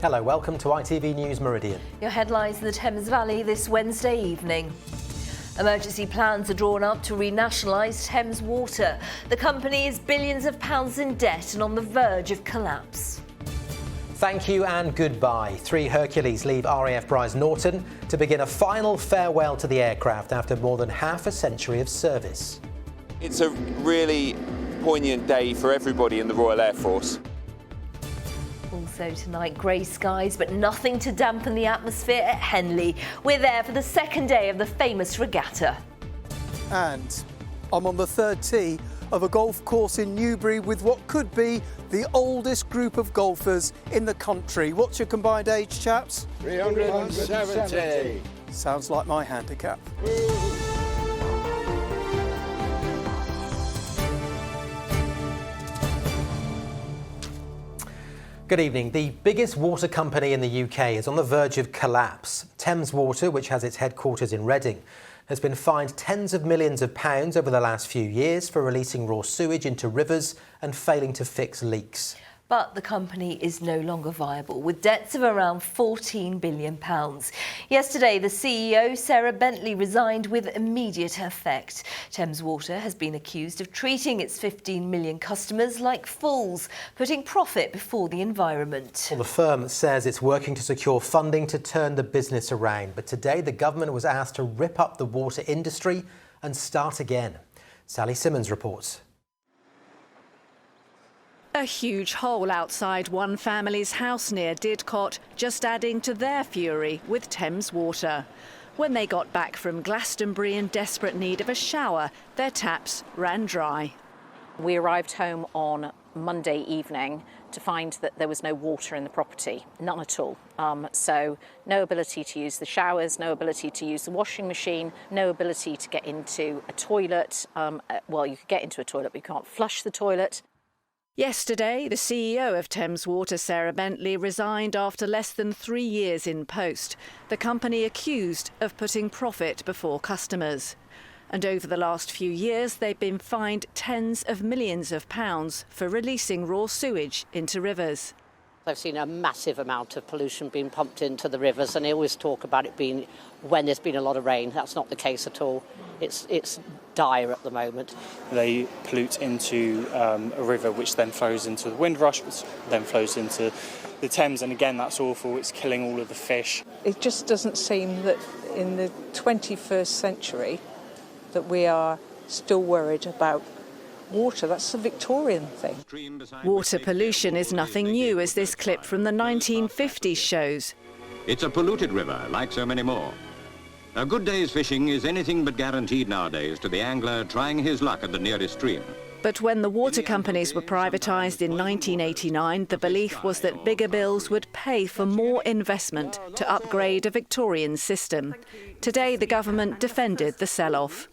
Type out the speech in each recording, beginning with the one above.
Hello, welcome to ITV News Meridian. Your headlines in the Thames Valley this Wednesday evening. Emergency plans are drawn up to renationalise Thames Water. The company is billions of pounds in debt and on the verge of collapse. Thank you and goodbye. 3 Hercules leave RAF Brize Norton to begin a final farewell to the aircraft after more than half a century of service. It's a really poignant day for everybody in the Royal Air Force. Also tonight, grey skies, but nothing to dampen the atmosphere at Henley. We're there for the second day of the famous regatta. And I'm on the third tee of a golf course in Newbury with what could be the oldest group of golfers in the country. What's your combined age, chaps? 370. Sounds like my handicap. Good evening. The biggest water company in the UK is on the verge of collapse. Thames Water, which has its headquarters in Reading, has been fined tens of millions of pounds over the last few years for releasing raw sewage into rivers and failing to fix leaks. But the company is no longer viable, with debts of around £14 billion. Yesterday, the CEO, Sarah Bentley, resigned with immediate effect. Thames Water has been accused of treating its 15 million customers like fools, putting profit before the environment. Well, the firm says it's working to secure funding to turn the business around. But today, the government was asked to rip up the water industry and start again. Sally Simmons reports. A huge hole outside one family's house near Didcot, just adding to their fury with Thames Water. When they got back from Glastonbury in desperate need of a shower, their taps ran dry. We arrived home on Monday evening to find that there was no water in the property, none at all. So no ability to use the showers, no ability to use the washing machine, no ability to get into a toilet. Well, you could get into a toilet, but you can't flush the toilet. Yesterday, the CEO of Thames Water, Sarah Bentley, resigned after less than 3 years in post. The company accused of putting profit before customers. And over the last few years, they've been fined tens of millions of pounds for releasing raw sewage into rivers. I've seen a massive amount of pollution being pumped into the rivers, and they always talk about it being when there's been a lot of rain. That's not the case at all. It's dire at the moment. They pollute into a river, which then flows into the Windrush, which then flows into the Thames, and again, that's awful. It's killing all of the fish. It just doesn't seem that in the 21st century that we are still worried about water. That's a Victorian thing. Water pollution is nothing new, as this clip from the 1950s shows. It's a polluted river, like so many more. A good day's fishing is anything but guaranteed nowadays to the angler trying his luck at the nearest stream. But when the water companies were privatised in 1989, the belief was that bigger bills would pay for more investment to upgrade a Victorian system. Today, the government defended the sell-off.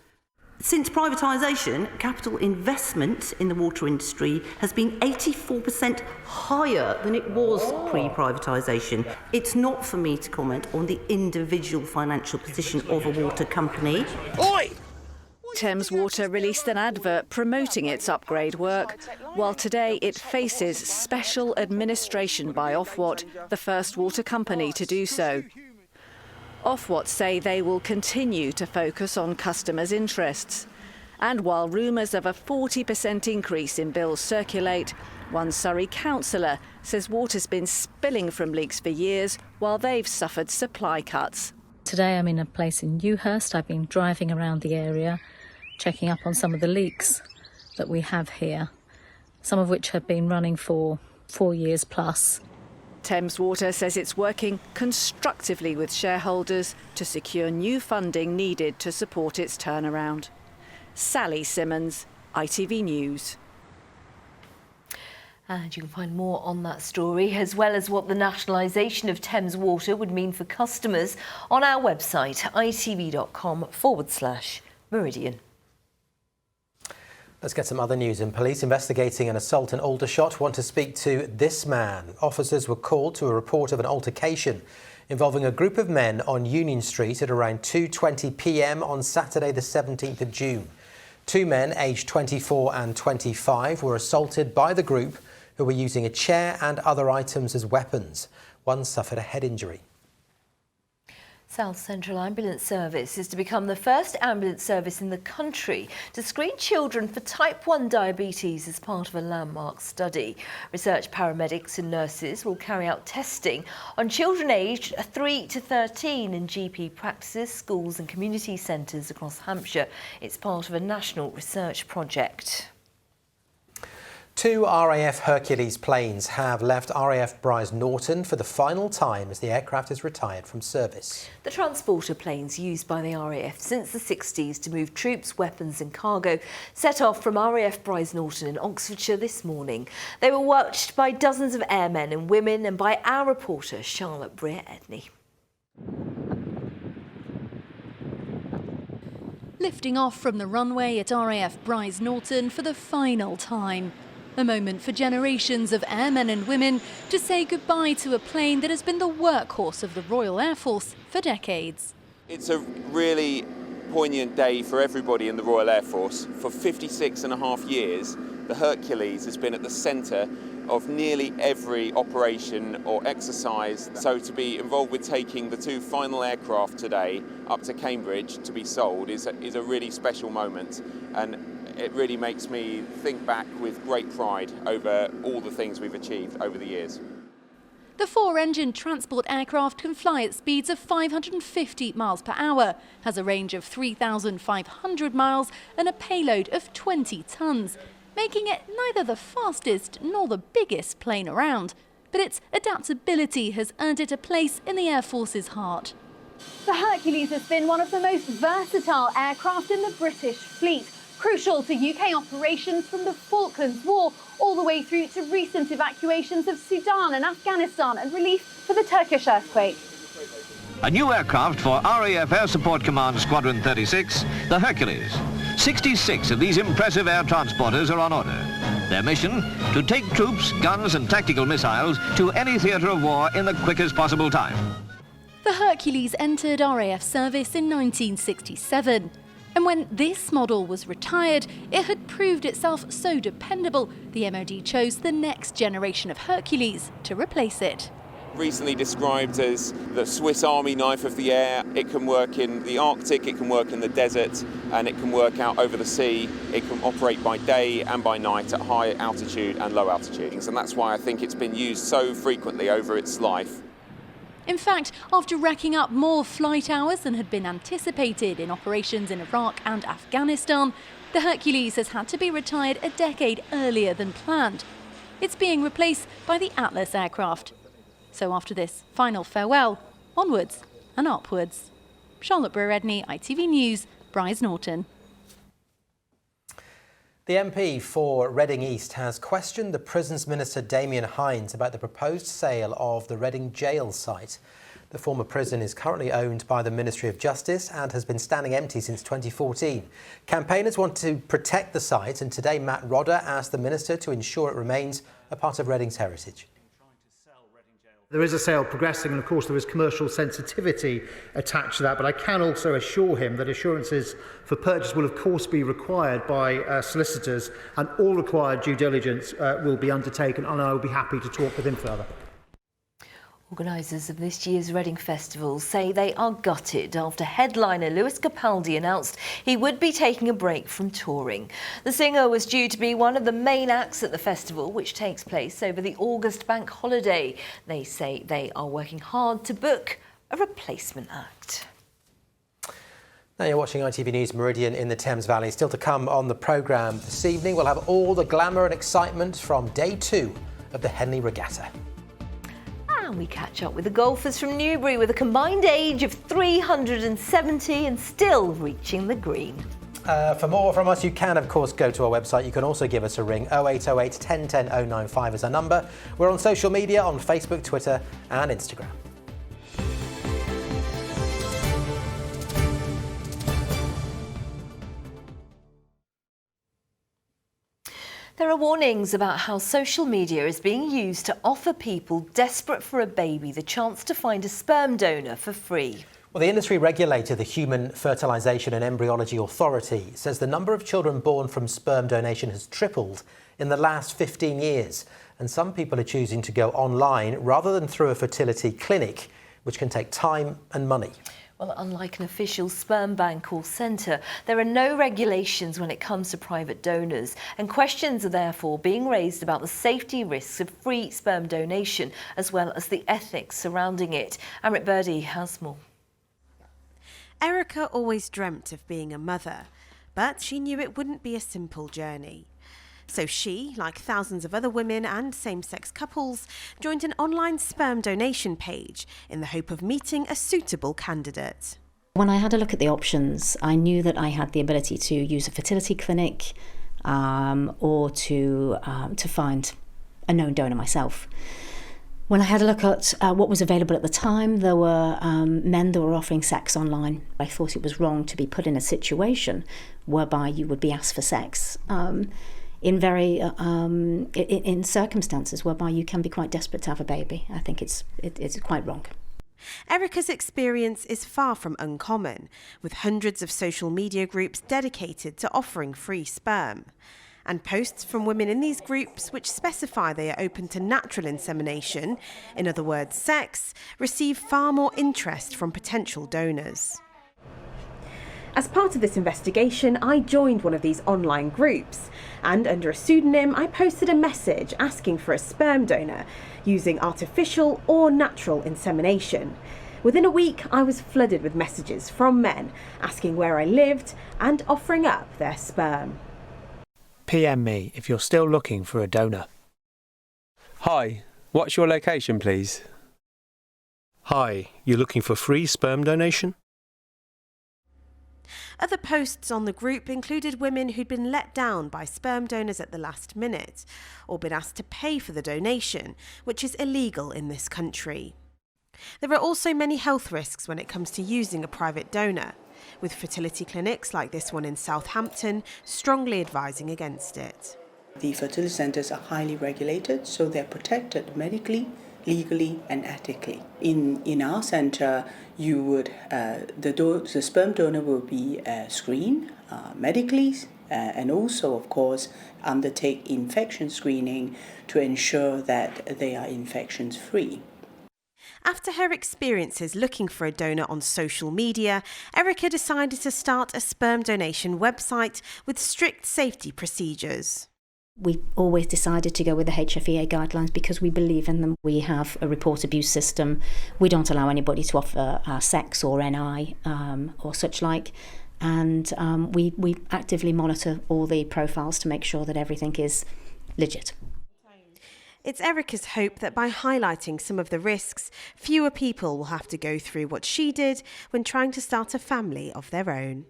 Since privatisation, capital investment in the water industry has been 84% higher than it was pre-privatisation. It's not for me to comment on the individual financial position of a water company. Oi! Thames Water released an advert promoting its upgrade work, while today it faces special administration by Ofwat, the first water company to do so. Ofwat say they will continue to focus on customers' interests. And while rumours of a 40% increase in bills circulate, one Surrey councillor says water's been spilling from leaks for years while they've suffered supply cuts. Today I'm in a place in Ewhurst. I've been driving around the area, checking up on some of the leaks that we have here, some of which have been running for 4 years plus. Thames Water says it's working constructively with shareholders to secure new funding needed to support its turnaround. Sally Simmons, ITV News. And you can find more on that story, as well as what the nationalisation of Thames Water would mean for customers, on our website, itv.com/Meridian. Let's get some other news. In police investigating an assault in Aldershot want to speak to this man. Officers were called to a report of an altercation involving a group of men on Union Street at around 2:20 p.m. on Saturday the 17th of June. 2 men aged 24 and 25 were assaulted by the group, who were using a chair and other items as weapons. One suffered a head injury. South Central Ambulance Service is to become the first ambulance service in the country to screen children for type 1 diabetes as part of a landmark study. Research paramedics and nurses will carry out testing on children aged 3 to 13 in GP practices, schools and community centres across Hampshire. It's part of a national research project. 2 RAF Hercules planes have left RAF Brize Norton for the final time as the aircraft is retired from service. The transporter planes used by the RAF since the 60s to move troops, weapons and cargo set off from RAF Brize Norton in Oxfordshire this morning. They were watched by dozens of airmen and women and by our reporter Charlotte Breer-Edney. Lifting off from the runway at RAF Brize Norton for the final time. A moment for generations of airmen and women to say goodbye to a plane that has been the workhorse of the Royal Air Force for decades. It's a really poignant day for everybody in the Royal Air Force. For 56.5 years, the Hercules has been at the centre of nearly every operation or exercise. So to be involved with taking the 2 final aircraft today up to Cambridge to be sold is a really special moment. And it really makes me think back with great pride over all the things we've achieved over the years. The 4-engine transport aircraft can fly at speeds of 550 miles per hour, has a range of 3,500 miles and a payload of 20 tons, making it neither the fastest nor the biggest plane around. But its adaptability has earned it a place in the Air Force's heart. The Hercules has been one of the most versatile aircraft in the British fleet, crucial to UK operations from the Falklands War all the way through to recent evacuations of Sudan and Afghanistan and relief for the Turkish earthquake. A new aircraft for RAF Air Support Command Squadron 36, the Hercules. 66 of these impressive air transporters are on order. Their mission, to take troops, guns and tactical missiles to any theatre of war in the quickest possible time. The Hercules entered RAF service in 1967. And when this model was retired, it had proved itself so dependable, the MOD chose the next generation of Hercules to replace it. Recently described as the Swiss Army knife of the air. It can work in the Arctic, it can work in the desert, and it can work out over the sea. It can operate by day and by night at high altitude and low altitudes. And that's why I think it's been used so frequently over its life. In fact, after racking up more flight hours than had been anticipated in operations in Iraq and Afghanistan, the Hercules has had to be retired a decade earlier than planned. It's being replaced by the Atlas aircraft. So after this final farewell, onwards and upwards. Charlotte Breer-Edney, ITV News, Brize Norton. The MP for Reading East has questioned the Prisons Minister Damien Hinds about the proposed sale of the Reading jail site. The former prison is currently owned by the Ministry of Justice and has been standing empty since 2014. Campaigners want to protect the site, and today Matt Rodder asked the Minister to ensure it remains a part of Reading's heritage. There is a sale progressing, and of course there is commercial sensitivity attached to that, but I can also assure him that assurances for purchase will of course be required by solicitors, and all required due diligence will be undertaken, and I will be happy to talk with him further. Organisers of this year's Reading Festival say they are gutted after headliner Lewis Capaldi announced he would be taking a break from touring. The singer was due to be one of the main acts at the festival, which takes place over the August bank holiday. They say they are working hard to book a replacement act. Now you're watching ITV News Meridian in the Thames Valley. Still to come on the programme this evening, we'll have all the glamour and excitement from day 2 of the Henley Regatta. And we catch up with the golfers from Newbury with a combined age of 370 and still reaching the green. For more from us, you can, of course, go to our website. You can also give us a ring. 0808 1010 095 is our number. We're on social media on Facebook, Twitter and Instagram. There are warnings about how social media is being used to offer people desperate for a baby the chance to find a sperm donor for free. Well, the industry regulator, the Human Fertilisation and Embryology Authority, says the number of children born from sperm donation has tripled in the last 15 years. and some people are choosing to go online rather than through a fertility clinic, which can take time and money. Well, unlike an official sperm bank or centre, there are no regulations when it comes to private donors, and questions are therefore being raised about the safety risks of free sperm donation, as well as the ethics surrounding it. Amrit Birdie has more. Erica always dreamt of being a mother, but she knew it wouldn't be a simple journey. So she, like thousands of other women and same-sex couples, joined an online sperm donation page in the hope of meeting a suitable candidate. When I had a look at the options, I knew that I had the ability to use a fertility clinic or to find a known donor myself. When I had a look at what was available at the time, there were men that were offering sex online. I thought it was wrong to be put in a situation whereby you would be asked for sex in circumstances whereby you can be quite desperate to have a baby. I think it's quite wrong. Erica's experience is far from uncommon, with hundreds of social media groups dedicated to offering free sperm. And posts from women in these groups, which specify they are open to natural insemination, in other words sex, receive far more interest from potential donors. As part of this investigation, I joined one of these online groups, and under a pseudonym, I posted a message asking for a sperm donor using artificial or natural insemination. Within a week, I was flooded with messages from men asking where I lived and offering up their sperm. PM me if you're still looking for a donor. Hi, what's your location, please? Hi, you looking for free sperm donation? Other posts on the group included women who'd been let down by sperm donors at the last minute, or been asked to pay for the donation, which is illegal in this country. There are also many health risks when it comes to using a private donor, with fertility clinics like this one in Southampton strongly advising against it. The fertility centres are highly regulated, so they're protected medically, legally and ethically. In our centre, you would the sperm donor will be screened medically and also, of course, undertake infection screening to ensure that they are infections free. After her experiences looking for a donor on social media, Erica decided to start a sperm donation website with strict safety procedures. We always decided to go with the HFEA guidelines because we believe in them. We have a report abuse system. We don't allow anybody to offer sex or NI or such like. And we actively monitor all the profiles to make sure that everything is legit. It's Erica's hope that by highlighting some of the risks, fewer people will have to go through what she did when trying to start a family of their own.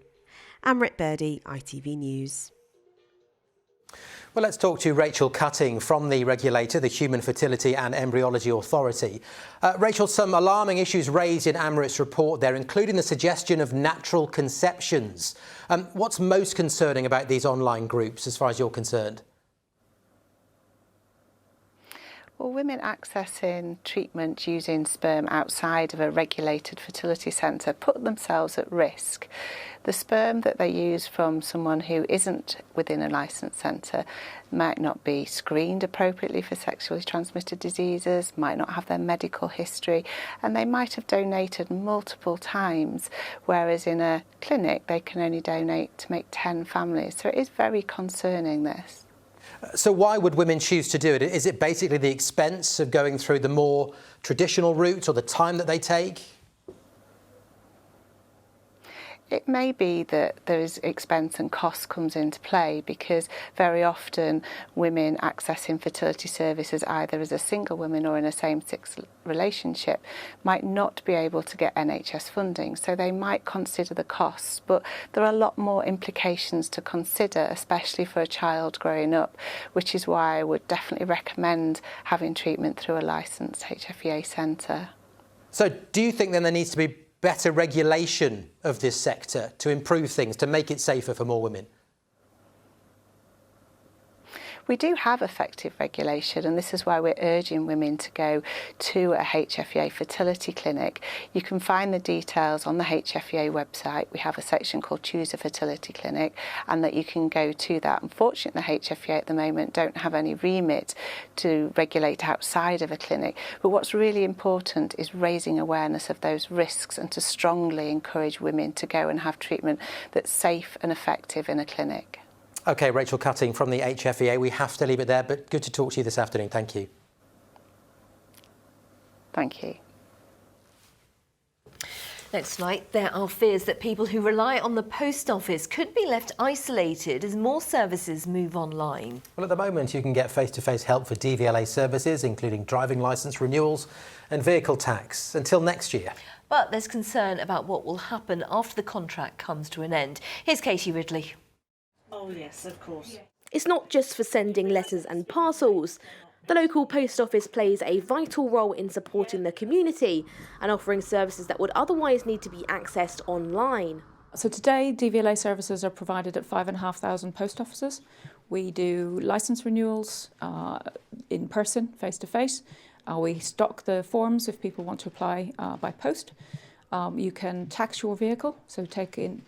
Amrit Birdie, ITV News. Well, let's talk to Rachel Cutting from the regulator, the Human Fertility and Embryology Authority. Rachel, some alarming issues raised in Amrit's report there, including the suggestion of natural conceptions. What's most concerning about these online groups as far as you're concerned? Well, women accessing treatment using sperm outside of a regulated fertility centre put themselves at risk. The sperm that they use from someone who isn't within a licensed centre might not be screened appropriately for sexually transmitted diseases, might not have their medical history, and they might have donated multiple times, whereas in a clinic they can only donate to make 10 families. So it is very concerning, this. So why would women choose to do it? Is it basically the expense of going through the more traditional route or the time that they take? It may be that there is expense and cost comes into play because very often women accessing fertility services either as a single woman or in a same-sex relationship might not be able to get NHS funding, so they might consider the costs, but there are a lot more implications to consider, especially for a child growing up, which is why I would definitely recommend having treatment through a licensed HFEA centre. So do you think then there needs to be better regulation of this sector to improve things, to make it safer for more women? We do have effective regulation, and this is why we're urging women to go to a HFEA fertility clinic. You can find the details on the HFEA website. We have a section called Choose a Fertility Clinic, and that you can go to that. Unfortunately, the HFEA at the moment don't have any remit to regulate outside of a clinic. But what's really important is raising awareness of those risks and to strongly encourage women to go and have treatment that's safe and effective in a clinic. OK, Rachel Cutting from the HFEA. We have to leave it there, but good to talk to you this afternoon. Thank you. Thank you. Next night, there are fears that people who rely on the post office could be left isolated as more services move online. Well, at the moment, you can get face-to-face help for DVLA services, including driving licence renewals and vehicle tax, until next year. But there's concern about what will happen after the contract comes to an end. Here's Katie Ridley. Oh yes, of course. It's not just for sending letters and parcels. The local post office plays a vital role in supporting the community and offering services that would otherwise need to be accessed online. So today, DVLA services are provided at 5,500 post offices. We do licence renewals in person, face-to-face. We stock the forms if people want to apply by post. You can tax your vehicle, so take in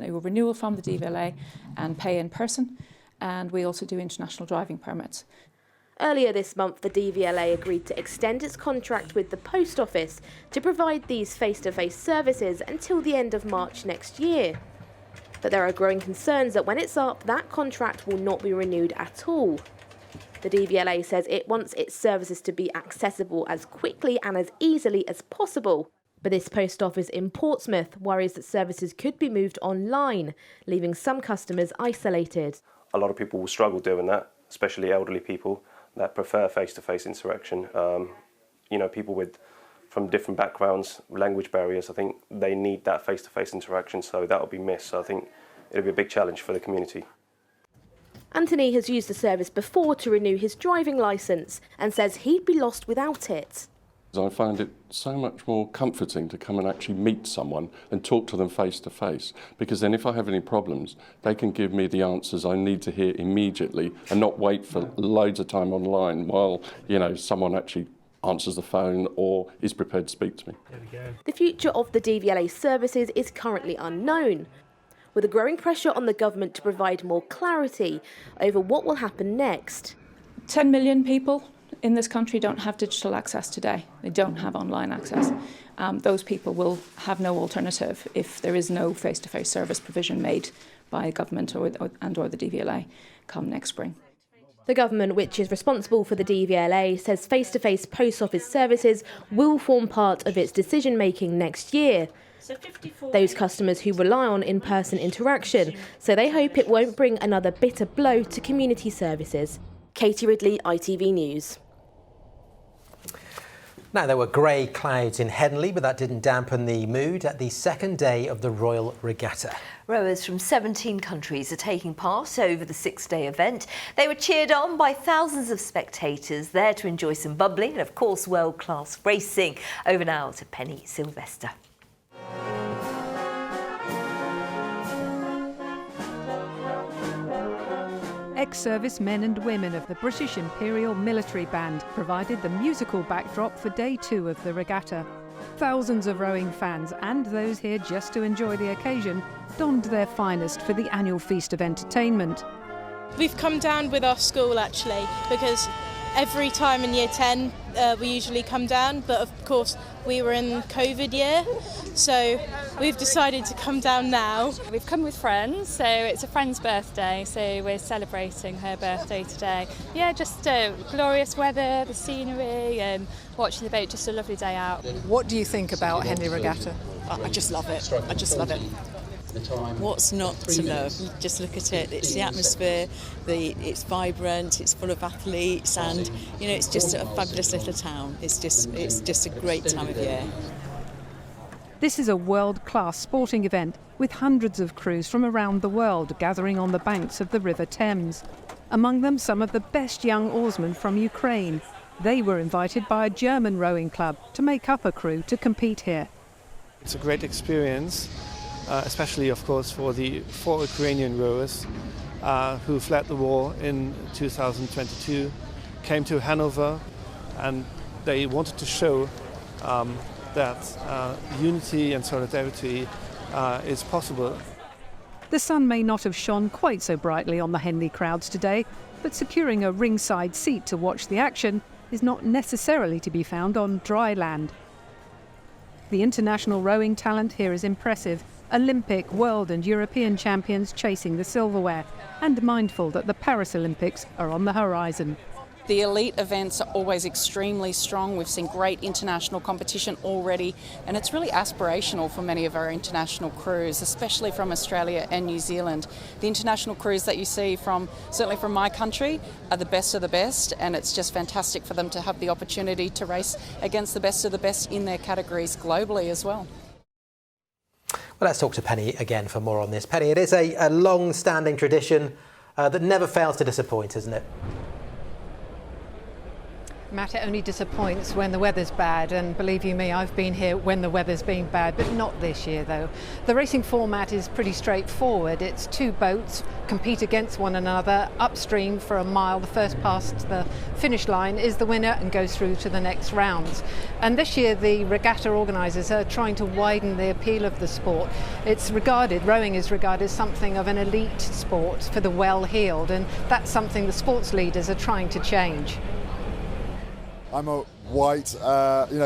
a renewal from the DVLA and pay in person. And we also do international driving permits. Earlier this month, the DVLA agreed to extend its contract with the post office to provide these face-to-face services until the end of March next year. But there are growing concerns that when it's up, that contract will not be renewed at all. The DVLA says it wants its services to be accessible as quickly and as easily as possible. But this post office in Portsmouth worries that services could be moved online, leaving some customers isolated. A lot of people will struggle doing that, especially elderly people that prefer face-to-face interaction. You know, people from different backgrounds, language barriers, I think they need that face-to-face interaction, so that'll be missed. So I think it'll be a big challenge for the community. Anthony has used the service before to renew his driving licence and says he'd be lost without it. I find it so much more comforting to come and actually meet someone and talk to them face to face, because then if I have any problems, they can give me the answers I need to hear immediately and not wait for loads of time online while, you know, someone actually answers the phone or is prepared to speak to me. There we go. The future of the DVLA services is currently unknown, with a growing pressure on the government to provide more clarity over what will happen next. 10 million people in this country don't have digital access today. They don't have online access. Those people will have no alternative if there is no face-to-face service provision made by government or the DVLA come next spring. The government, which is responsible for the DVLA, says face-to-face post office services will form part of its decision-making next year. Those customers who rely on in-person interaction, so they hope it won't bring another bitter blow to community services. Katie Ridley, ITV News. Now, there were grey clouds in Henley, but that didn't dampen the mood at the second day of the Royal Regatta. Rowers from 17 countries are taking part over the 6-day event. They were cheered on by thousands of spectators there to enjoy some bubbling and, of course, world-class racing. Over now to Penny Sylvester. Ex-service men and women of the British Imperial Military Band provided the musical backdrop for day 2 of the regatta. Thousands of rowing fans and those here just to enjoy the occasion donned their finest for the annual feast of entertainment. We've come down with our school actually, because every time in year 10 we usually come down, but of course we were in COVID year, so we've decided to come down now. We've come with friends, so it's a friend's birthday, so we're celebrating her birthday today. Yeah, just glorious weather, the scenery, watching the boat, just a lovely day out. What do you think about Henley Regatta? I just love it. I just love it. What's not to love? Just look at it. It's the atmosphere. It's vibrant. It's full of athletes, and you know, it's just a fabulous little town. It's just a great time of year. This is a world-class sporting event with hundreds of crews from around the world gathering on the banks of the River Thames. Among them, some of the best young oarsmen from Ukraine. They were invited by a German rowing club to make up a crew to compete here. It's a great experience. Especially, of course, for Ukrainian rowers. who fled the war in 2022 came to Hanover, and they wanted to show that unity and solidarity is possible. The sun may not have shone quite so brightly on the Henley crowds today, but securing a ringside seat to watch the action is not necessarily to be found on dry land. The international rowing talent here is impressive. Olympic, world and European champions chasing the silverware, and mindful that the Paris Olympics are on the horizon. The elite events are always extremely strong. We've seen great international competition already, and it's really aspirational for many of our international crews, especially from Australia and New Zealand. The international crews that you see certainly from my country, are the best of the best, and it's just fantastic for them to have the opportunity to race against the best of the best in their categories globally as well. Well, let's talk to Penny again for more on this. Penny, it is a long-standing tradition that never fails to disappoint, isn't it? Matt, it only disappoints when the weather's bad, and believe you me, I've been here when the weather's been bad, but not this year though. The racing format is pretty straightforward. It's two boats compete against one another upstream for a mile. The first past the finish line is the winner and goes through to the next rounds. And this year the regatta organisers are trying to widen the appeal of the sport. Rowing is regarded as something of an elite sport for the well-heeled, and that's something the sports leaders are trying to change. I'm a white,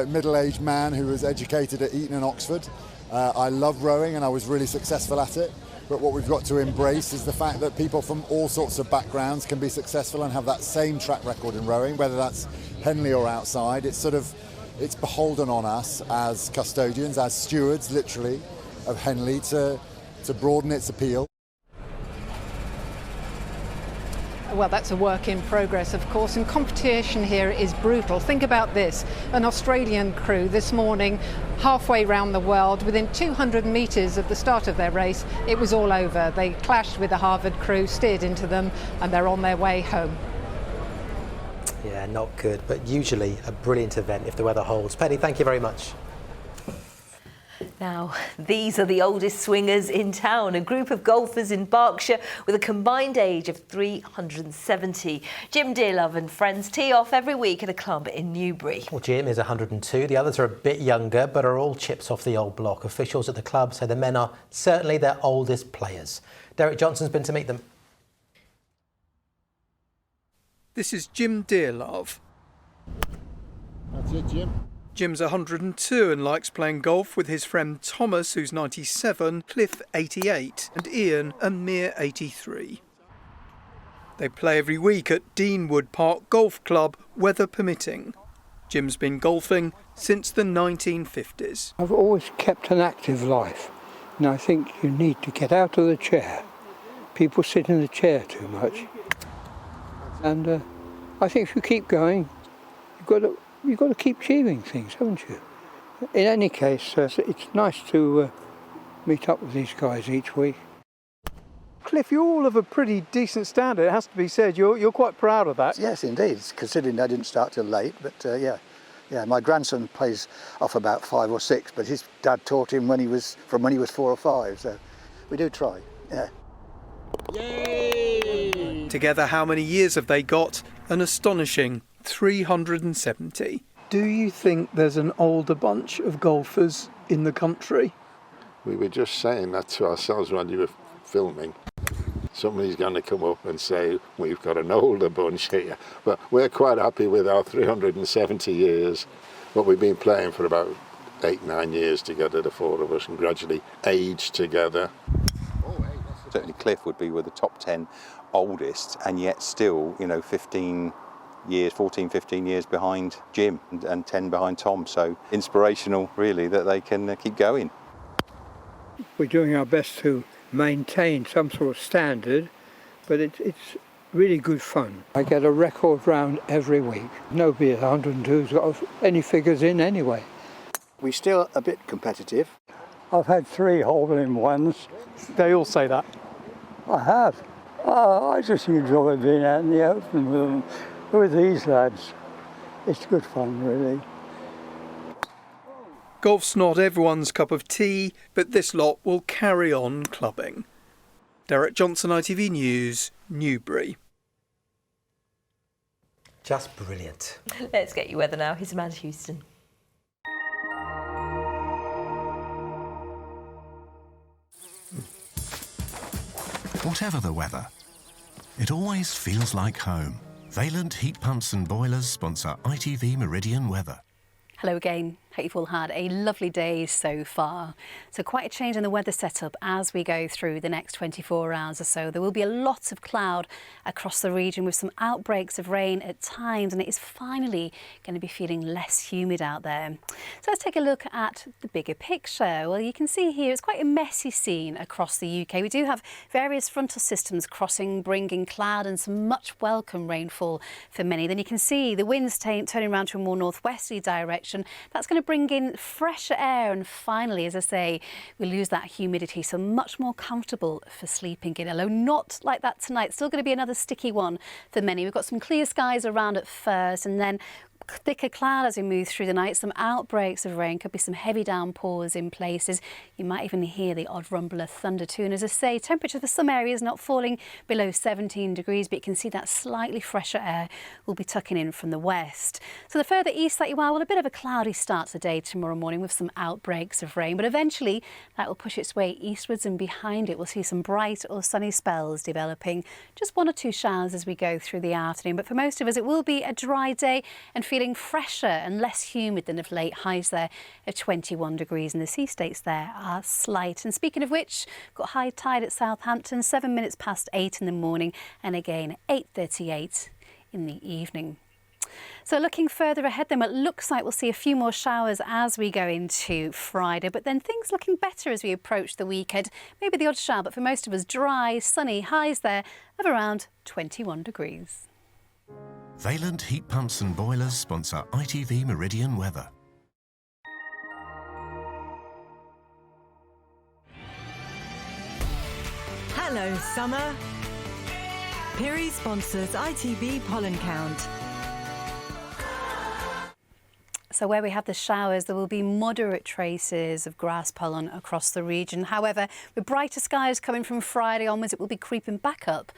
middle-aged man who was educated at Eton and Oxford. I love rowing and I was really successful at it. But what we've got to embrace is the fact that people from all sorts of backgrounds can be successful and have that same track record in rowing, whether that's Henley or outside. It's beholden on us as custodians, as stewards, literally, of Henley to broaden its appeal. Well, that's a work in progress, of course, and competition here is brutal. Think about this. An Australian crew this morning, halfway round the world, within 200 metres of the start of their race, it was all over. They clashed with the Harvard crew, steered into them, and they're on their way home. Yeah, not good, but usually a brilliant event if the weather holds. Penny, thank you very much. Now, these are the oldest swingers in town, a group of golfers in Berkshire with a combined age of 370. Jim Dearlove and friends tee off every week at a club in Newbury. Well, Jim is 102. The others are a bit younger, but are all chips off the old block. Officials at the club say the men are certainly their oldest players. Derek Johnson's been to meet them. This is Jim Dearlove. That's it, Jim. Jim's 102 and likes playing golf with his friend Thomas, who's 97, Cliff, 88, and Ian, a mere 83. They play every week at Deanwood Park Golf Club, weather permitting. Jim's been golfing since the 1950s. I've always kept an active life, and I think you need to get out of the chair. People sit in the chair too much. And I think if you keep going, you've got to keep achieving things, haven't you? In any case, it's nice to meet up with these guys each week. Cliff, you're all of a pretty decent standard, it has to be said. You're quite proud of that. Yes, indeed, considering I didn't start till late. But yeah, my grandson plays off about 5 or 6, but his dad taught him when he was 4 or 5. So we do try. Yeah. Yay! Together, how many years have they got? An astonishing 370. Do you think there's an older bunch of golfers in the country? We were just saying that to ourselves when you were filming. Somebody's going to come up and say we've got an older bunch here, but we're quite happy with our 370 years. But we've been playing for about 8-9 years together, the four of us, and gradually aged together. Certainly Cliff would be with the top 10 oldest, and yet still, 14, 15 years behind Jim and 10 behind Tom. So inspirational, really, that they can keep going. We're doing our best to maintain some sort of standard, but it's really good fun. I get a record round every week. Nobody at 102's got any figures in anyway. We're still a bit competitive. I've had 3 hole-in-ones. They all say that. I have. I just enjoy being out in the open with them. With these lads, it's good fun, really. Golf's not everyone's cup of tea, but this lot will carry on clubbing. Derek Johnson, ITV News, Newbury. Just brilliant. Let's get you weather now. Here's Amanda Houston. Whatever the weather, it always feels like home. Vaillant Heat Pumps and Boilers sponsor ITV Meridian Weather. Hello again. Hope you've all had a lovely day so far. So quite a change in the weather setup as we go through the next 24 hours or so. There will be a lot of cloud across the region with some outbreaks of rain at times, and it is finally going to be feeling less humid out there. So let's take a look at the bigger picture. Well, you can see here it's quite a messy scene across the UK. We do have various frontal systems crossing, bringing cloud and some much welcome rainfall for many. Then you can see the winds turning around to a more northwesterly direction. That's going to bring in fresher air, and finally, as I say, we lose that humidity, so much more comfortable for sleeping in. Although not like that tonight, still going to be another sticky one for many. We've got some clear skies around at first, and then thicker cloud as we move through the night. Some outbreaks of rain, could be some heavy downpours in places. You might even hear the odd rumble of thunder too. And as I say, temperature for some areas not falling below 17 degrees, but you can see that slightly fresher air will be tucking in from the west. So the further east that you are, well, a bit of a cloudy start to the day tomorrow morning with some outbreaks of rain, but eventually that will push its way eastwards, and behind it we'll see some bright or sunny spells developing. Just one or two showers as we go through the afternoon, but for most of us it will be a dry day and feeling fresher and less humid than of late. Highs there of 21 degrees, and the sea states there are slight. And speaking of which, got high tide at Southampton, 7 minutes past 8 in the morning, and again 8:38 in the evening. So looking further ahead then, it looks like we'll see a few more showers as we go into Friday, but then things looking better as we approach the weekend. Maybe the odd shower, but for most of us dry, sunny, highs there of around 21 degrees. Vaillant Heat Pumps and Boilers sponsor ITV Meridian Weather. Hello, summer. Piri sponsors ITV Pollen Count. So where we have the showers, there will be moderate traces of grass pollen across the region. However, with brighter skies coming from Friday onwards, it will be creeping back up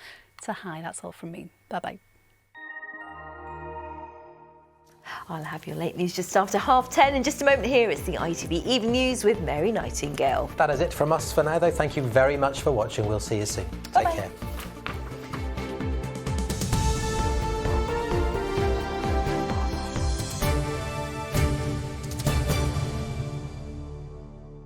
to high. That's all from me. Bye-bye. I'll have your late news just after 10:30. In just a moment here, it's the ITV Evening News with Mary Nightingale. That is it from us for now, though. Thank you very much for watching. We'll see you soon. Take care.